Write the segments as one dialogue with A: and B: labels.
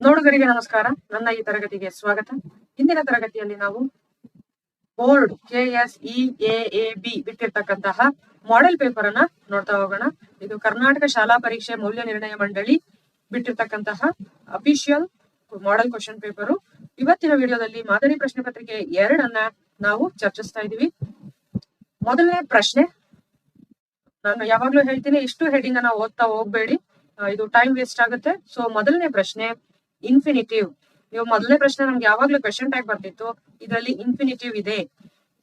A: ನೋಡುಗರಿಗೆ ನಮಸ್ಕಾರ. ನನ್ನ ಈ ತರಗತಿಗೆ ಸ್ವಾಗತ. ಇಂದಿನ ತರಗತಿಯಲ್ಲಿ ನಾವು ಬೋರ್ಡ್ KSEAAB ಬಿಟ್ಟಿರ್ತಕ್ಕಂತಹ ಮಾಡೆಲ್ ಪೇಪರ್ ಅನ್ನ ನೋಡ್ತಾ ಹೋಗೋಣ. ಇದು ಕರ್ನಾಟಕ ಶಾಲಾ ಪರೀಕ್ಷೆ ಮೌಲ್ಯ ನಿರ್ಣಯ ಮಂಡಳಿ ಬಿಟ್ಟಿರ್ತಕ್ಕಂತಹ ಅಫಿಷಿಯಲ್ ಮಾಡೆಲ್ ಕ್ವಶನ್ ಪೇಪರು. ಇವತ್ತಿನ ವಿಡಿಯೋದಲ್ಲಿ ಮಾದರಿ ಪ್ರಶ್ನೆ ಪತ್ರಿಕೆ 2 ನಾವು ಚರ್ಚಿಸ್ತಾ ಇದೀವಿ. ಮೊದಲನೇ ಪ್ರಶ್ನೆ, ನಾನು ಯಾವಾಗ್ಲೂ ಹೇಳ್ತೀನಿ, ಇಷ್ಟು ಹೆಡಿಂಗ್ ಅನ್ನ ಓದ್ತಾ ಹೋಗ್ಬೇಡಿ, ಇದು ಟೈಮ್ ವೇಸ್ಟ್ ಆಗುತ್ತೆ. ಸೊ ಮೊದಲನೇ ಪ್ರಶ್ನೆ ಇನ್ಫಿನಿಟಿವ್. ನೀವು ಮೊದಲನೇ ಪ್ರಶ್ನೆ ನಮ್ಗೆ ಯಾವಾಗ್ಲೂ ಕ್ವೆಶನ್ ಟ್ಯಾಗ್ ಬರ್ತಿತ್ತು, ಇದರಲ್ಲಿ ಇನ್ಫಿನಿಟಿವ್ ಇದೆ.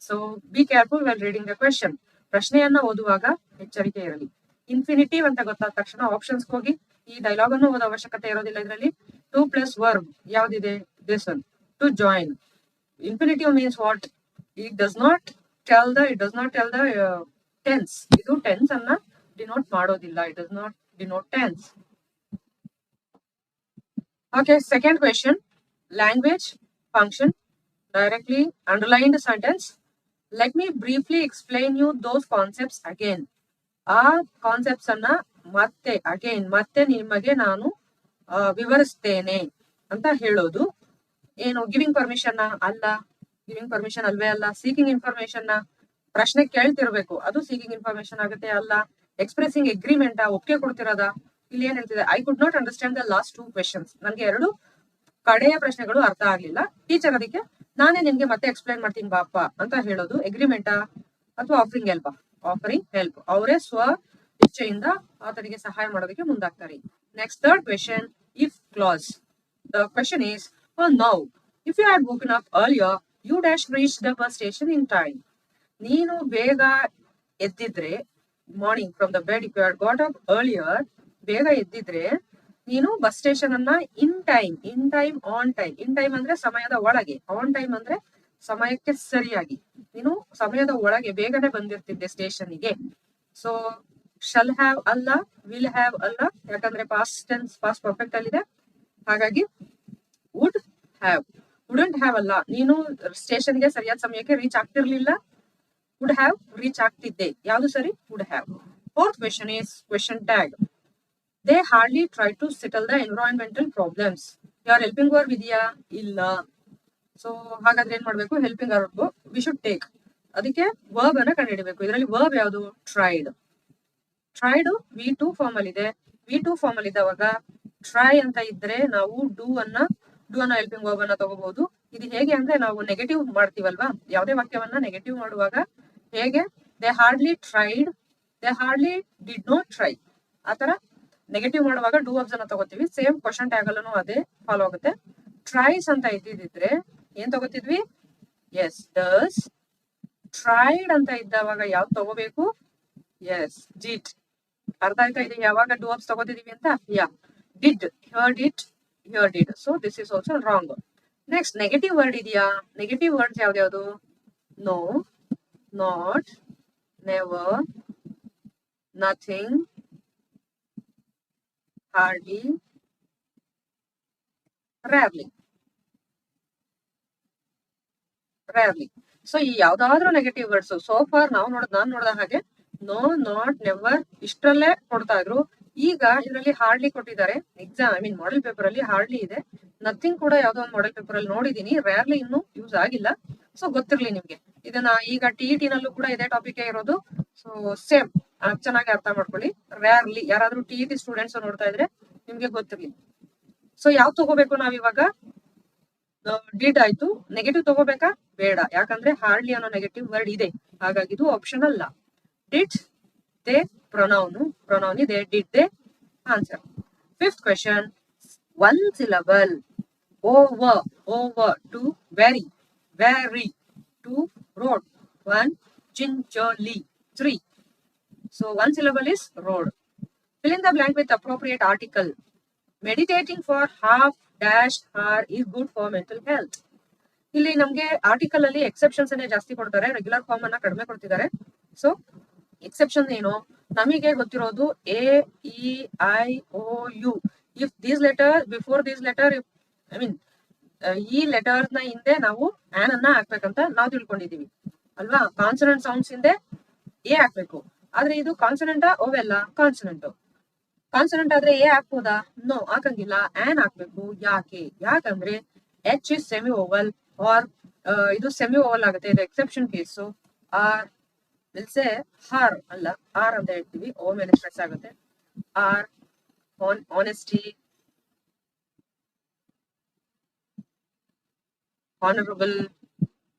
A: So be careful well reading the question. ಪ್ರಶ್ನೆಯನ್ನ ಓದುವಾಗ ಎಚ್ಚರಿಕೆ ಇರಲಿ. ಇನ್ಫಿನಿಟಿವ್ ಅಂತ ಗೊತ್ತಾದ ತಕ್ಷಣ ಆಪ್ಷನ್ಸ್ ಹೋಗಿ ಈ ಡೈಲಾಗ್ ಅನ್ನು ಓದೋ ಅವಶ್ಯಕತೆ ಇರೋದಿಲ್ಲ. ಇದರಲ್ಲಿ 2+ ವರ್ಬ್ ಯಾವ್ದಿದೆ? This one, to join. Infinitive means what? It does not tell the tense. ಇದು ಟೆನ್ಸ್ ಅನ್ನ ಡಿನೋಟ್ ಮಾಡೋದಿಲ್ಲ. It does not denote tense. Okay, second question, language function. Directly underlined sentence. Let me briefly explain you those concepts again. ಆ concepts ಅನ್ನ ಮತ್ತೆ ನಿಮಗೆ ನಾನು ವಿವರಿಸ್ತೇನೆ ಅಂತ ಹೇಳೋದು. ಏನು? ಗಿವಿಂಗ್ ಪರ್ಮಿಷನ್ ಅಲ್ಲ, ಗಿವಿಂಗ್ ಪರ್ಮಿಷನ್ ಅಲ್ವೇ ಅಲ್ಲ. ಸೀಕಿಂಗ್ ಇನ್ಫಾರ್ಮೇಶನ್ ಪ್ರಶ್ನೆ ಕೇಳ್ತಿರ್ಬೇಕು, ಅದು ಸೀಕಿಂಗ್ ಇನ್ಫಾರ್ಮೇಶನ್ ಆಗುತ್ತೆ ಅಲ್ಲ. ಎಕ್ಸ್ಪ್ರೆಸಿಂಗ್ ಅಗ್ರಿಮೆಂಟ್ ಒಪ್ಪಿಗೆ ಕೊಡ್ತಿರೋದ? ಇಲ್ಲಿ ಏನ್ ಹೇಳ್ತಿದೆ? I could not understand the last 2 questions. ನನಗೆ 2 ಕಡೆಯ ಪ್ರಶ್ನೆಗಳು ಅರ್ಥ ಆಗ್ಲಿಲ್ಲ ಟೀಚರ್, ಅದಕ್ಕೆ ನಾನೇ ನಿಮ್ಗೆ ಮತ್ತೆ ಎಕ್ಸ್ಪ್ಲೈನ್ ಮಾಡ್ತೀನಿ ಬಾಪ ಅಂತ ಹೇಳೋದು. ಅಗ್ರಿಮೆಂಟಾ ಅಥವಾ ಆಫರಿಂಗ್ ಹೆಲ್ಪ್? Offering help. ಅವರೇ ಸ್ವ ಇಚ್ಛೆಯಿಂದ ಆತನಿಗೆ ಸಹಾಯ ಮಾಡೋದಕ್ಕೆ ಮುಂದಾಗ್ತಾರೆ. Next third question, if clause. The question is, now if you had woken up earlier you dash reach the bus station in time. ನೀನು ಬೇಗ ಎದ್ದಿದ್ರೆ, morning from the bed, if you had got up earlier, ಬೇಗ ಎದ್ದಿದ್ರೆ ನೀನು bus station ಅನ್ನ in time on time. In time ಅಂದ್ರೆ ಸಮಯದ ಒಳಗೆ, ಆನ್ ಟೈಮ್ ಅಂದ್ರೆ ಸಮಯಕ್ಕೆ ಸರಿಯಾಗಿ. ನೀನು ಸಮಯದ ಒಳಗೆ ಬೇಗನೆ ಬಂದಿರ್ತಿದ್ದೆ ಸ್ಟೇಷನ್ಗೆ. ಸೊ ಶಲ್ ಹ್ಯಾವ್ ಅಲ್ಲ, ವಿಲ್ ಹ್ಯಾವ್ ಅಲ್ಲ, ಯಾಕಂದ್ರೆ ಪಾಸ್ಟ್ ಟೆನ್ಸ್ ಪಾಸ್ಟ್ ಪರ್ಫೆಕ್ಟ್ ಅಲ್ಲಿದೆ. ಹಾಗಾಗಿ ವುಡ್ ಹ್ಯಾವ್. ವುಡಂಟ್ ಹ್ಯಾವ್ ಅಲ್ಲ, ನೀನು ಸ್ಟೇಷನ್ಗೆ ಸರಿಯಾದ ಸಮಯಕ್ಕೆ ರೀಚ್ ಆಗ್ತಿರ್ಲಿಲ್ಲ. ವುಡ್ ಹ್ಯಾವ್ ರೀಚ್ ಆಗ್ತಿದ್ದೆ. ಯಾವ್ದು ಸರಿ? Would have. Fourth question is question tag. They hardly try to settle the environmental problems. ಯಾರು ಹೆಲ್ಪಿಂಗ್ ವರ್ಬ್ ಇದೆಯಾ? ಇಲ್ಲ. ಸೊ ಹಾಗಾದ್ರೆ ಏನ್ ಮಾಡ್ಬೇಕು? Helping verb we should take. ಅದಕ್ಕೆ ವರ್ಬ್ ಅನ್ನ ಕಂಡುಹಿಡಬೇಕು. ಇದರಲ್ಲಿ ವರ್ಬ್ ಯಾವುದು? ಟ್ರೈಡ್. V2 ಫಾರ್ಮ್ ಅಲ್ಲಿ ಇದೆ. V2 ಫಾರ್ಮ್ ಅಲ್ಲಿ ಇದ್ದವಾಗ ಟ್ರೈ ಅಂತ ಇದ್ರೆ ನಾವು ಡೂ ಅನ್ನ ಹೆಲ್ಪಿಂಗ್ ವರ್ಬ್ ಅನ್ನ ತಗೋಬಹುದು. ಇದು ಹೇಗೆ ಅಂದ್ರೆ, ನಾವು ನೆಗೆಟಿವ್ ಮಾಡ್ತೀವಲ್ವಾ, ಯಾವುದೇ ವಾಕ್ಯವನ್ನ ನೆಗೆಟಿವ್ ಮಾಡುವಾಗ ಹೇಗೆ? They hardly tried, they hardly did not try, ಆತರ ನೆಗೆಟಿವ್ ಮಾಡುವಾಗ ಡೂ ವರ್ಬ್ಸ್ ಅನ್ನ ತಗೋತೀವಿ. ಸೇಮ್ ಕ್ವಶನ್ ಟ್ಯಾಗ್ ಅಲ್ಲೂ ಅದೇ ಫಾಲೋ ಆಗುತ್ತೆ. ಟ್ರೈಸ್ ಅಂತ ಇದ್ದಿದ್ರೆ ಏನ್ ತಗೋತಿದ್ವಿ? S, does. ಟ್ರೈಡ್ ಅಂತ ಇದ್ದವಾಗ ಯಾವ್ದು ತಗೋಬೇಕು? Yes, did. ಅರ್ಥ ಆಯ್ತಾ ಇದೆ ಯಾವಾಗ ಡೂ ವರ್ಬ್ಸ್ ತಗೋತಿದೀವಿ ಅಂತ? Yeah, did. Here did. So this is also wrong. Next negative word ಇದೆಯಾ? ನೆಗೆಟಿವ್ ವರ್ಡ್ಸ್ ಯಾವ್ದು? No, not, never, nothing, hardly, rarely. So ಈ ಯಾವ್ದಾದ್ರು ನೆಗೆಟಿವ್ ವರ್ಡ್ಸ್ ಸೋ ಫಾರ್ ನಾನ್ ನೋಡಿದ ಹಾಗೆ ನೋ, ನಾಟ್, ನೆವರ್ ಇಷ್ಟರಲ್ಲೇ ಕೊಡ್ತಾ ಇದ್ರು. ಈಗ ಇದರಲ್ಲಿ ಹಾರ್ಡ್ಲಿ ಕೊಟ್ಟಿದ್ದಾರೆ. ಮಾಡೆಲ್ ಪೇಪರ್ ಅಲ್ಲಿ ಹಾರ್ಡ್ಲಿ ಇದೆ. ನಥಿಂಗ್ ಕೂಡ ಯಾವ್ದೋ ಒಂದು ಮಾಡೆಲ್ ಪೇಪರ್ ಅಲ್ಲಿ ನೋಡಿದೀನಿ. ರೇರ್ಲಿ ಇನ್ನೂ ಯೂಸ್ ಆಗಿಲ್ಲ. ಸೊ ಗೊತ್ತಿರ್ಲಿ ನಿಮ್ಗೆ. ಇದನ್ನ ಈಗ TET ನಲ್ಲೂ ಕೂಡ ಇದೇ ಟಾಪಿಕ್ ಇರೋದು. ಸೊ ಸೇಮ್ ಚೆನ್ನಾಗಿ ಅರ್ಥ ಮಾಡ್ಕೊಳ್ಳಿ. ರೇರ್ಲಿ ಯಾರಾದ್ರೂ TET ಸ್ಟೂಡೆಂಟ್ಸ್ ನೋಡ್ತಾ ಇದ್ರೆ ನಿಮ್ಗೆ ಗೊತ್ತಿರ್ಲಿ. ಸೊ ಯಾವ್ದು ತಗೋಬೇಕು ನಾವಿವಾಗ? ಡಿಡ್ ಆಯ್ತು. ನೆಗೆಟಿವ್ ತಗೋಬೇಕಾ? ಬೇಡ, ಯಾಕಂದ್ರೆ ಹಾರ್ಡ್ಲಿ ಅನ್ನೋ ನೆಗೆಟಿವ್ ವರ್ಡ್ ಇದೆ, ಹಾಗಾಗಿ ಇದು ಆಪ್ಷನ್ ಅಲ್ಲ. ಡಿಡ್, ದೇ, ಪ್ರೊನೌನ್ ಇದೆ. Did, they, answer. Fifth question, one syllable. Over, to very, to road, 1 gingerly, 3. So one syllable is road. Fill in the blank with appropriate article. Meditating for half dash hour is good for mental health. ಇಲ್ಲಿ ನಮ್ಗೆ article ಅಲ್ಲಿ exceptions ಅನ್ನೇ ಜಾಸ್ತಿ ಕೊಡ್ತಾರೆ, regular form ಅನ್ನ ಕಡಿಮೆ ಕೊಡ್ತಿದ್ದಾರೆ. So exception ಏನು? ನಮಗೆ ಗೊತ್ತಿರೋದು AEIOU. If these letter before these letter, ಈ ಲೆಟರ್ ನ ಹಿಂದೆ ನಾವು ಆನ್ ಅನ್ನ ಹಾಕ್ಬೇಕಂತ ನಾವು ತಿಳ್ಕೊಂಡಿದೀವಿ ಅಲ್ವಾ. ಕಾನ್ಸನೆಂಟ್ ಸೌಂಡ್ಸ್ ಹಿಂದೆ ಎ ಹಾಕ್ಬೇಕು. ಆದ್ರೆ ಇದು ಕಾನ್ಸನೆಂಟಾ? ಓವೆಲ್ಲ ಕಾನ್ಸನೆಂಟ್. ಕಾನ್ಸನೆಂಟ್ ಆದ್ರೆ ಎ ಹಾಕ್ಬೋದಾ? ನೋ, ಹಾಕಂಗಿಲ್ಲ. ಆನ್ ಹಾಕ್ಬೇಕು. ಯಾಕೆ? ಯಾಕಂದ್ರೆ H is semi vowel or ಇದು ಸೆಮಿ ಓವಲ್ ಆಗುತ್ತೆ, ಇದು ಎಕ್ಸೆಪ್ಷನ್ ಕೇಸು. ಆರ್ ವಿಲ್ಸೆ ಹಾರ್ ಅಲ್ಲ, ಆರ್ ಅಂತ ಹೇಳ್ತೀವಿ. ಓ ಮೇಲೆ ಸ್ಟ್ರೆಸ್ ಆಗುತ್ತೆ. Hour honesty, honourable.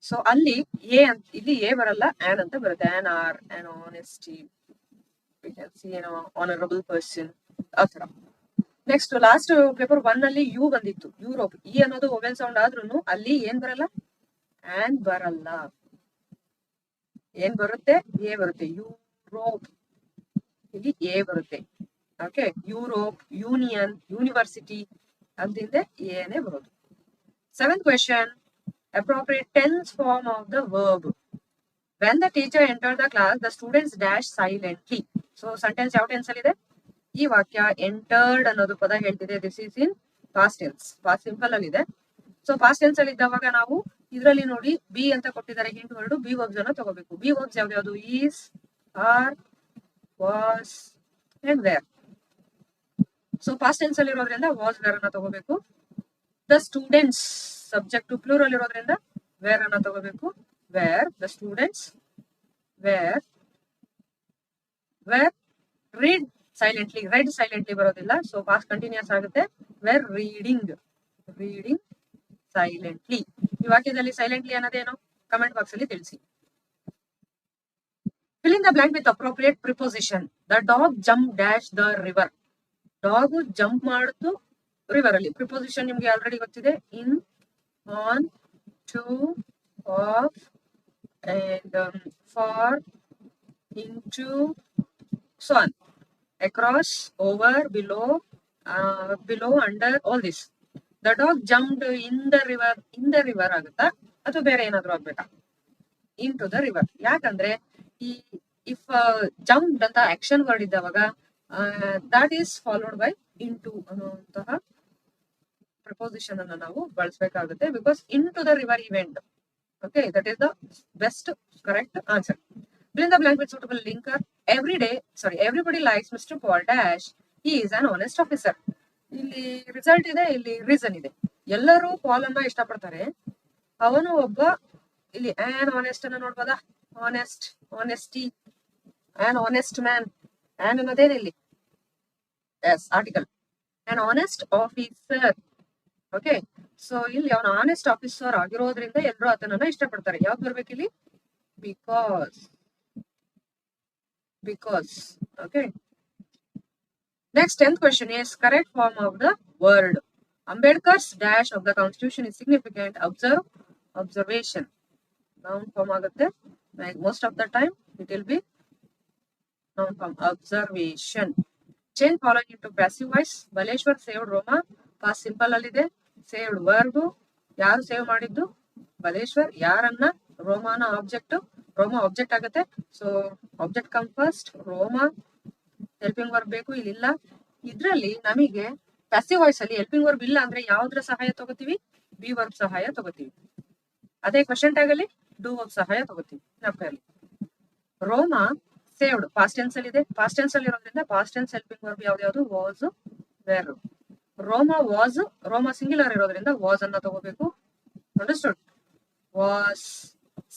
A: ಸೊ ಅಲ್ಲಿ ಎ ಅಂತ, ಇಲ್ಲಿ ಎ ಬರಲ್ಲ, ಆನ್ ಅಂತ ಬರುತ್ತೆ. ಆನ್ ಆರ್, ಆನ್ ಆನೆಸ್ಟಿ, ಏನೋ ಆನರಬಲ್ ಪರ್ಸನ್, ಆ ತರ. ನೆಕ್ಸ್ಟ್ ಲಾಸ್ಟ್ ಪೇಪರ್ 1 ಅಲ್ಲಿ ಯು ಬಂದಿತ್ತು, ಯುರೋಪ್. ಇ ಅನ್ನೋದು ಓವೆಲ್ ಸೌಂಡ್ ಆದ್ರೂ ಅಲ್ಲಿ ಏನ್ ಬರಲ್ಲ, ಆನ್ ಬರಲ್ಲ. ಏನ್ ಬರುತ್ತೆ? ಎ ಬರುತ್ತೆ. ಯುರೋಪ್, ಇಲ್ಲಿ ಎ ಬರುತ್ತೆ. ಓಕೆ, ಯುರೋಪ್, ಯೂನಿಯನ್, ಯೂನಿವರ್ಸಿಟಿ ಅಂತಿಂದೆ ಏನೇ ಬರೋದು. 7th question, appropriate tense form of the verb. When the teacher entered the class, the students dash silently. So sentence ಯಾವ ಟೆನ್ಸ್ ಅಲ್ಲಿ ಇದೆ? ಈ ವಾಕ್ಯ ಎಂಟರ್ಡ್ ಅನ್ನೋದು ಪದ ಹೇಳ್ತಿದೆ. This is in past tense, past simple ಅಲ್ಲಿ ಇದೆ. ಸೊ ಪಾಸ್ಟ್ ಟೆನ್ಸ್ ಅಲ್ಲಿ ಇದ್ದವಾಗ ನಾವು ಇದರಲ್ಲಿ ನೋಡಿ ಬಿ ಅಂತ ಕೊಟ್ಟಿದ್ದಾರೆ ಹಿಂಟ್ ವರ್ಡ್, ಬಿ ವರ್ಬ್ಸ್ ಅನ್ನ ತಗೋಬೇಕು. ಬಿ ವರ್ಬ್ಸ್ ಯಾವ್ದು? Is, are, was and were. So past tense ಅಲ್ಲಿ ಇರೋದ್ರಿಂದ ವಾಸ್, ವೇರ್ ಅನ್ನ ತಗೋಬೇಕು. ದ ಸ್ಟೂಡೆಂಟ್ಸ್ ಸಬ್ಜೆಕ್ಟ್ ಪ್ಲೂರಲ್ ಇರೋದ್ರಿಂದ ವೇರ್ ಅನ್ನ ತಗೋಬೇಕು. Were the students were read silently, read silently ಬರೋದಿಲ್ಲ. ಸೊ ಪಾಸ್ಟ್ ಕಂಟಿನ್ಯೂಸ್ ಆಗುತ್ತೆ. Were reading silently. ಈ ವಾಕ್ಯದಲ್ಲಿ ಸೈಲೆಂಟ್ಲಿ ಅನ್ನೋದೇನು? ಕಮೆಂಟ್ ಬಾಕ್ಸ್ ಅಲ್ಲಿ ತಿಳಿಸಿ. Fill in the blank with appropriate preposition. The dog jump dash the river. Dog jump ಮಾಡುತ್ತು river ಅಲ್ಲಿ. Preposition ನಿಮ್ಗೆ ಆಲ್ರೆಡಿ ಗೊತ್ತಿದೆ. In, on, to, of and for, into, so on. Across, over, below, under, all this. The dog jumped in the river. In the river ಆಗುತ್ತಾ ಅಥವಾ ಬೇರೆ ಏನಾದ್ರು ಆಗ್ಬೇಕಾ? into the river. ಯಾಕಂದ್ರೆ ಈ ಇಫ್ ಜಂಪ್ ಅಂತ action word ಇದ್ದವಾಗ that is followed by into ಅನ್ನುವಂತಹ preposition ಅನ್ನ ನಾವು ಬಳಸಬೇಕಾಗುತ್ತೆ. Because into the river event. Okay, that is the best correct answer. Fill in the blank with suitable linker. Everybody likes Mr. Paul dash. He is an honest officer. ಇಲ್ಲಿ result ಇದೆ, ಇಲ್ಲಿ reason ಇದೆ. ಎಲ್ಲರೂ ಪಾಲ್ ಅನ್ನ ಇಷ್ಟಪಡ್ತಾರೆ. ಅವನು ಒಬ್ಬ, ಇಲ್ಲಿ ಆನ್ ಆನೆಸ್ಟ್ ಅನ್ನ ನೋಡ್ಬೋದಾ? Honest, honesty, an honest man. An ಅನ್ನೋದೇನು ಇಲ್ಲಿ? Yes, article. An honest officer. Okay, so ಇಲ್ಲಿ ಅವನು ಆನೆಸ್ಟ್ ಆಫೀಸರ್ ಆಗಿರೋದ್ರಿಂದ ಎಲ್ಲರೂ ಆತನನ್ನ ಇಷ್ಟಪಡ್ತಾರೆ. ಯಾವ್ದು ಬರ್ಬೇಕು ಇಲ್ಲಿ? because. Okay, next 10th question is correct form of the word. Ambedkar's dash of the constitution is significant. Observe, observation. Noun form ಆಗುತ್ತೆ. Most of the time it will be noun form, observation. Change following into passive voice. Baleshwar saved Roma. Past simple ಅಲ್ಲಿದೆ. saved verb. ಯಾರು save ಮಾಡಿದ್ದು? ಬಲೇಶ್ವರ್. ಯಾರನ್ನ? ರೋಮಾನ object. ರೋಮಾ object ಆಗುತ್ತೆ. So object come first. ರೋಮಾ helping verb ಬೇಕು, ಇಲ್ಲಿಲ್ಲ. ಇದ್ರಲ್ಲಿ ನಮಗೆ passive voice ಅಲ್ಲಿ ಹೆಲ್ಪಿಂಗ್ ವರ್ಬ್ ಇಲ್ಲ ಅಂದ್ರೆ ಯಾವ್ದ್ರ ಸಹಾಯ ತಗೋತೀವಿ? ಬಿ ವರ್ಬ್ ಸಹಾಯ ತಗೋತೀವಿ. ಅದೇ ಕ್ವೆಶ್ಚನ್ ಟ್ಯಾಗ್ ಅಲ್ಲಿ ಡೂ ವರ್ಬ್ ಸಹಾಯ ತಗೋತೀವಿ. ನಮ್ಮಲ್ಲಿ ರೋಮಾ ಸೇವ್ಡ್ ಪಾಸ್ಟ್ ಟೆನ್ಸ್ ಅಲ್ಲಿ ಇದೆ. ಪಾಸ್ಟ್ ಟೆನ್ಸ್ ಅಲ್ಲಿ ಇರೋದ್ರಿಂದ ಪಾಸ್ಟ್ ಟೆನ್ಸ್ ಹೆಲ್ಪಿಂಗ್ ವರ್ಬ್ ಯಾವ್ದು? Was, were. Roma was, Roma singular ಇರೋದ್ರಿಂದ ವಾಸ್ ಅನ್ನ ತಗೋಬೇಕು. ಅಂಡರ್ಸ್ಟುಡ್? ವಾಸ್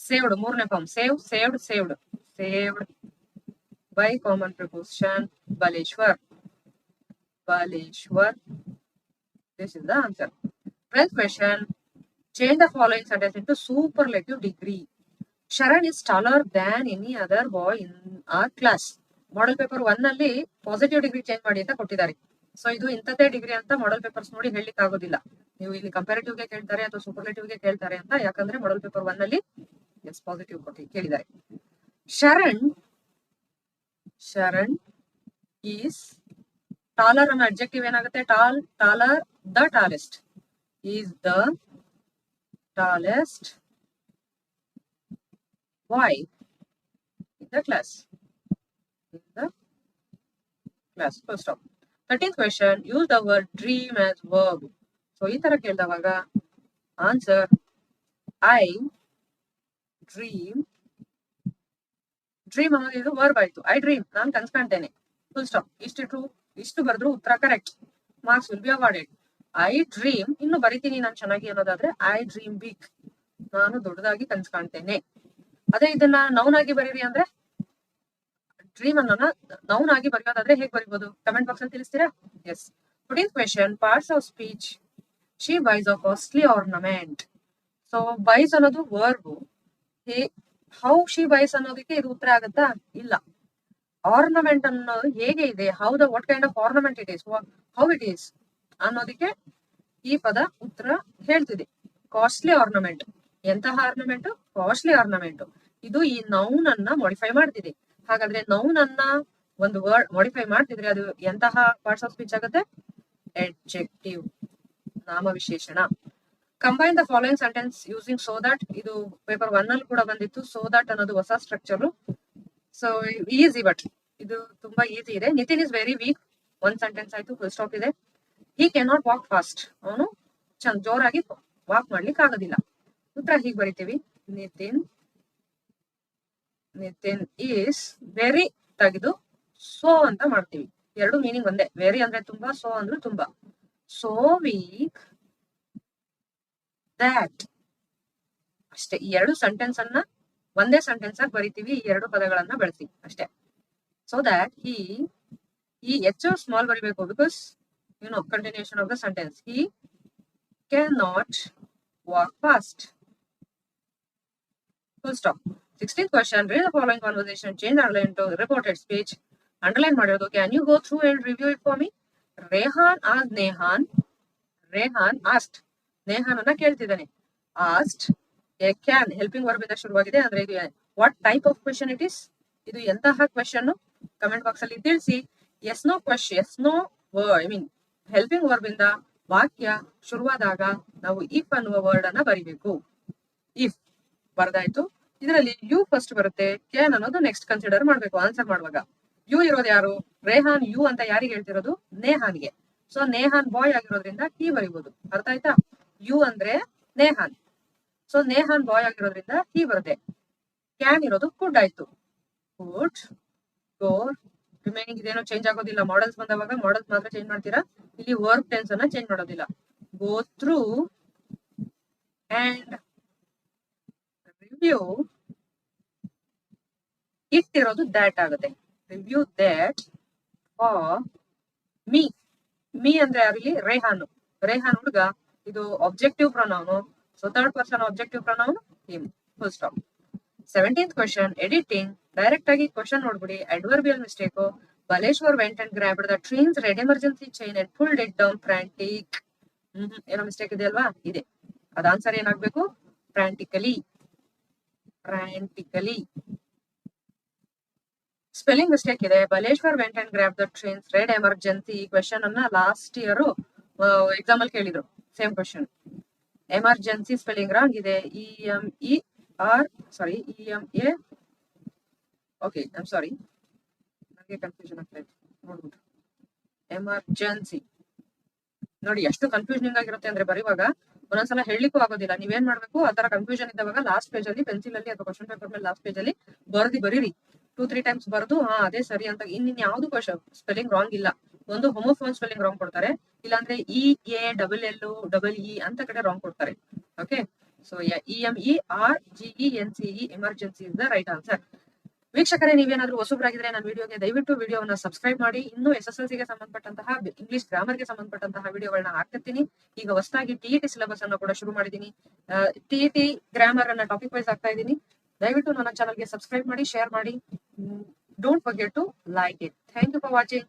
A: saved, ಮೂರನೇ form. saved by common preposition Baleshwar. This is the answer. 12th question, change the following sentence into superlative degree. Sharan is taller than any other boy in our class. Model paper 1 ಅಲ್ಲಿ positive degree change ಮಾಡಿ ಅಂತ ಕೊಟ್ಟಿದ್ದಾರೆ. So ಇದು ಇಂಥದ್ದೇ degree ಅಂತ model papers ನೋಡಿ ಹೇಳಲಿಕ್ಕೆ ಆಗೋದಿಲ್ಲ. ನೀವು ಇಲ್ಲಿ ಕಂಪ್ಯಾರಿಟಿವ್ ಗೆ ಕೇಳ್ತಾರೆ ಅಥವಾ ಸೂಪರ್ಲೇಟಿವ್ ಗೆ ಕೇಳ್ತಾರೆ ಅಂತ. ಯಾಕಂದ್ರೆ ಮಾಡೆಲ್ ಪೇಪರ್ 1 ಅಲ್ಲಿ ಎಸ್ ಪಾಸಿಟಿವ್ ಕೊಟ್ಟು ಕೇಳಿದ್ದಾರೆ. ಶರಣ್ ಈಸ್ ಟಾಲರ್ ಅನ್ನೋ ಅಡ್ಜೆಕ್ಟಿವ್ ಏನಾಗುತ್ತೆ? Taller, the tallest. Is the tallest boy in the class. Full stop. 13th question, use the word dream as verb. So ಈ ತರ ಕೇಳಿದವಾಗ ಆನ್ಸರ್ ಐ ಡ್ರೀಮ್ ಅನ್ನೋದು ಇದು verb ಆಯ್ತು. ಐ ಡ್ರೀಮ್, ನಾನು ಕನ್ಸ್ ಕಾಣ್ತೇನೆ. Full stop. ಇಷ್ಟು ಟ್ರೂ. ಇಷ್ಟು ಬರೆದ್ರು ಉತ್ತರ correct, marks will be awarded. I dream, ಇನ್ನು ಬರಿತೀನಿ ನಾನು ಚೆನ್ನಾಗಿ ಅನ್ನೋದಾದ್ರೆ ಐ ಡ್ರೀಮ್ ಬಿಗ್, ನಾನು ದೊಡ್ಡದಾಗಿ ಕನ್ಸು ಕಾಣ್ತೇನೆ. ಅದೇ ಇದನ್ನ ನೌನ್ ಆಗಿ ಬರೀರಿ ಅಂದ್ರೆ, ಡ್ರೀಮ್ ಅನ್ನೋನ ನೌನ್ ಆಗಿ ಬರೆಯೋದಾದ್ರೆ ಹೇಗ್ ಬರಿಬಹುದು? ಕಮೆಂಟ್ ಬಾಕ್ಸ್ ಅಲ್ಲಿ ತಿಳಿಸ್ತೀರಾ? S. 14th question, parts of speech. She buys a costly ornament. So buys ಅನ್ನೋದು ವರ್ಬ್. ಹೌ ಶಿ ಬೈಸ್ ಅನ್ನೋದಕ್ಕೆ ಇದು ಉತ್ತರ ಆಗತ್ತಾ? ಇಲ್ಲ. ಆರ್ನಮೆಂಟ್ ಅನ್ನೋದು ಹೇಗೆ ಇದೆ, what kind of ornament it is, how it is ಅನ್ನೋದಕ್ಕೆ ಈ ಪದ ಉತ್ತರ ಹೇಳ್ತಿದೆ. Costly ornament. ಎಂತಹ ಆರ್ನಮೆಂಟ್? Costly ornament. ಇದು ಈ ನೌನ್ ಅನ್ನ ಮಾಡಿಫೈ ಮಾಡ್ತಿದೆ. ಹಾಗಾದ್ರೆ ನೌನ್ ಅನ್ನ ಒಂದು ವರ್ಡ್ ಮಾಡಿಫೈ ಮಾಡ್ತಿದ್ರೆ ಅದು ಎಂತಹ ಪಾರ್ಟ್ಸ್ ಆಫ್ ಸ್ಪೀಚ್ ಆಗುತ್ತೆ? ಎಡ್ಜೆಕ್ಟಿವ್, ನಾಮವಿಶೇಷಣ. Combine the following sentence using so that. ಇದು ಪೇಪರ್ 1 ಅಲ್ಲಿ ಕೂಡ ಬಂದಿತ್ತು. ಸೋ ದಟ್ ಅನ್ನೋದು ಹೊಸ ಸ್ಟ್ರಕ್ಚರ್. ಸೊ ಈಸಿ, ಬಟ್ ಇದು ತುಂಬಾ ಈಸಿ ಇದೆ. ನಿತಿನ್ ಇಸ್ ವೆರಿ ವೀಕ್, ಒಂದ್ ಸೆಂಟೆನ್ಸ್ ಆಯ್ತು, ಫುಲ್ ಸ್ಟಾಪ್ ಇದೆ. He can not walk fast, ಅವನು ಜೋರಾಗಿ ವಾಕ್ ಮಾಡ್ಲಿಕ್ಕೆ ಆಗೋದಿಲ್ಲ. ಉತ್ತರ ಹೀಗೆ ಬರಿತೀವಿ, ನಿತಿನ್ ಈಸ್ ವೆರಿ ತೆಗೆದು ಸೋ ಅಂತ ಮಾಡ್ತೀವಿ. ಎರಡು ಮೀನಿಂಗ್ ಒಂದೇ. ವೆರಿ ಅಂದ್ರೆ ತುಂಬಾ, ಸೋ ಅಂದ್ರೆ ತುಂಬಾ. ಸೋ ವೀಕ್ ದ್ಯಾಟ್, ಅಷ್ಟೇ. ಈ ಎರಡು ಸೆಂಟೆನ್ಸ್ ಅನ್ನ ಒಂದೇ ಸೆಂಟೆನ್ಸ್ ಆಗಿ ಬರಿತೀವಿ, ಈ ಎರಡು ಪದಗಳನ್ನ ಬಳಸಿ ಅಷ್ಟೇ. ಸೊ ದ್ಯಾಟ್ ಈ ಎಚ್ ಸ್ಮಾಲ್ ಬರಿಬೇಕು, because continuation of the sentence. He can not walk fast, full stop. 16th question, read the following conversation, change underline to reported speech. Underline ಮಾಡಿರೋದು. Can you go through and review it for me? Rehan asked, Nehan ಅನ್ನ ಕೇಳ್ತಿದ್ದಾನೆ. Asked can helping verb ಇಂದ ಶುರುವಾಗಿದೆ. ಅಂದ್ರೆ ಇದು what type of question it is, ಇದು ಎಂತಹ question? Comment box ಅಲ್ಲಿ ತಿಳಿಸಿ. ಎಸ್ ನೋ ಹೆಲ್ಪಿಂಗ್ ವರ್ಬ್ ಇಂದ ವಾಕ್ಯ ಶುರುವಾದಾಗ ನಾವು ಇಫ್ ಅನ್ನುವ ವರ್ಡ್ ಅನ್ನ ಬರಿಬೇಕು. ಇಫ್ ಬರ್ದಾಯ್ತು. ಇದರಲ್ಲಿ ಯು ಫಸ್ಟ್ ಬರುತ್ತೆ, ಕ್ಯಾನ್ ಅನ್ನೋದು ನೆಕ್ಸ್ಟ್ ಕನ್ಸಿಡರ್ ಮಾಡ್ಬೇಕು ಆನ್ಸರ್ ಮಾಡುವಾಗ. ಯು ಇರೋದು ಯಾರು? ರೇಹಾನ್ ಯು ಅಂತ ಯಾರಿಗೆ ಹೇಳ್ತಿರೋದು? ನೇಹಾನ್ಗೆ. ಸೊ ನೇಹಾನ್ ಬಾಯ್ ಆಗಿರೋದ್ರಿಂದ ಹಿ ಬರಿಬಹುದು. ಅರ್ಥ ಆಯ್ತಾ? ಯು ಅಂದ್ರೆ ನೇಹಾನ್, ಸೊ ನೇಹಾನ್ ಬಾಯ್ ಆಗಿರೋದ್ರಿಂದ ಹಿ ಬರುತ್ತೆ. ಕ್ಯಾನ್ ಇರೋದು ಕುಡ್ ಆಯ್ತು. ಕುಡ್, ಗೋ, ರಿಮೈನಿಂಗ್ ಇದೇನೋ ಚೇಂಜ್ ಆಗೋದಿಲ್ಲ. ಮಾಡಲ್ಸ್ ಬಂದವಾಗ ಮಾಡಲ್ಸ್ ಮಾತ್ರ ಚೇಂಜ್ ಮಾಡ್ತೀರಾ, ಇಲ್ಲಿ ವರ್ಕ್ ಟೆನ್ಸ್ ಅನ್ನ ಚೇಂಜ್ ಮಾಡೋದಿಲ್ಲ. Go through and review it ಇರೋದು ದ್ಯಾಟ್ ಆಗುತ್ತೆ. ರಿವ್ಯೂ ದ್ಯಾಟ್ ಫಾರ್ ಮೀ ಅಂದ್ರೆ ಯಾರಿಲ್ಲಿ? ರೇಹಾನ್ ಹುಡುಗ. ಇದು objective pronoun, so third person objective pronoun him, full stop. 17th question, editing. Direct ಆಗಿ ಕ್ವಶನ್ ನೋಡ್ಬಿಡಿ. Adverbial mistake. Baleshwar went and grabbed the train's red emergency chain and pulled it down ಫ್ರಾಂಟಿಕ್. ಏನೋ mistake ಇದೆ ಅಲ್ವಾ? ಇದೆ. ಅದ ಆನ್ಸರ್ ಏನಾಗ್ಬೇಕು? ಫ್ರಾಂಟಿಕಲಿ. Spelling mistake ಇದೆ. Baleshwar went and grab the train's red emergency. ಈ ಕ್ವೆಶನ್ ಅನ್ನ ಲಾಸ್ಟ್ ಇಯರ್ ಎಕ್ಸಾಮ್ ಅಲ್ಲಿ ಕೇಳಿದ್ರು, same question. Emergency spelling wrong ಇದೆ. ಓಕೆ, ಐ ಆಮ್ ಸಾರಿ, ನನಗೆ ಕನ್ಫ್ಯೂಷನ್ ಆಗ್ತಾ ಇದೆ ನೋಡ್ಬಿಟ್ಟು. ಎಮರ್ಜೆನ್ಸಿ ನೋಡಿ ಎಷ್ಟು ಕನ್ಫ್ಯೂಷನಿಂಗ್ ಆಗಿರುತ್ತೆ ಅಂದ್ರೆ ಬರೆಯುವಾಗ ಒಂದೊಂದ್ಸಲ ಹೇಳಲಿಕ್ಕೂ ಆಗೋದಿಲ್ಲ. ನೀವೇನ್ ಮಾಡ್ಬೇಕು, ಆ ತರ ಕನ್ಫ್ಯೂಷನ್ ಇದ್ದವಾಗ ಲಾಸ್ಟ್ ಪೇಜ್ ಅಲ್ಲಿ ಪೆನ್ಸಿಲ್ ಅಲ್ಲಿ ಅಥವಾ ಕ್ವಶನ್ ಪೇಪರ್ ಮೇಲೆ ಲಾಸ್ಟ್ ಪೇಜ್ ಅಲ್ಲಿ ಬರೀರಿ. 2-3 ಟೈಮ್ಸ್ ಬರೆದು ಅದೇ ಸರಿ ಅಂತ. ಇನ್ ಯಾವ್ದು ಕ್ವಶನ್ ಸ್ಪೆಲ್ಲಿಂಗ್ ರಾಂಗ್ ಇಲ್ಲ. ಒಂದು ಹೋಮೋಫೋನ್ ಸ್ಪೆಲ್ಲಿಂಗ್ ರಾಂಗ್ ಕೊಡ್ತಾರೆ, ಇಲ್ಲಾಂದ್ರೆ EA ಅಂತ ಕಡೆ ರಾಂಗ್ ಕೊಡ್ತಾರೆ. Okay, so EMERGENCE emergency is the right answer. ವೀಕ್ಷಕರೇ, ನೀವೇನಾದ್ರೂ ಹೊಸಬ್ರಾಗಿದ್ರೆ ನನ್ನ ವಿಡಿಯೋಗೆ ದಯವಿಟ್ಟು ವಿಡಿಯೋವನ್ನ ಸಬ್ಸ್ಕ್ರೈಬ್ ಮಾಡಿ. ಇನ್ನು SSLC ಗೆ ಸಂಬಂಧಪಟ್ಟಂತಹ ಇಂಗ್ಲಿಷ್ ಗ್ರಾಮರ್ ಗೆ ಸಂಬಂಧಪಟ್ಟಂತಹ ವಿಡಿಯೋಗಳನ್ನ ಹಾಕ್ತಿರ್ತೀನಿ. ಈಗ ಹೊಸದಾಗಿ TET ಸಿಲೆಬಸ್ ಅನ್ನು ಕೂಡ ಶುರು ಮಾಡಿದ್ದೀನಿ. TET ಗ್ರಾಮರ್ ಅನ್ನ ಟಾಪಿಕ್ ವೈಸ್ ಹಾಕ್ತಾ ಇದ್ದೀನಿ. ದಯವಿಟ್ಟು ನನ್ನ ಚಾನಲ್ಗೆ ಸಬ್ಸ್ಕ್ರೈಬ್ ಮಾಡಿ, ಶೇರ್ ಮಾಡಿ. Don't forget to like it. Thank you for watching.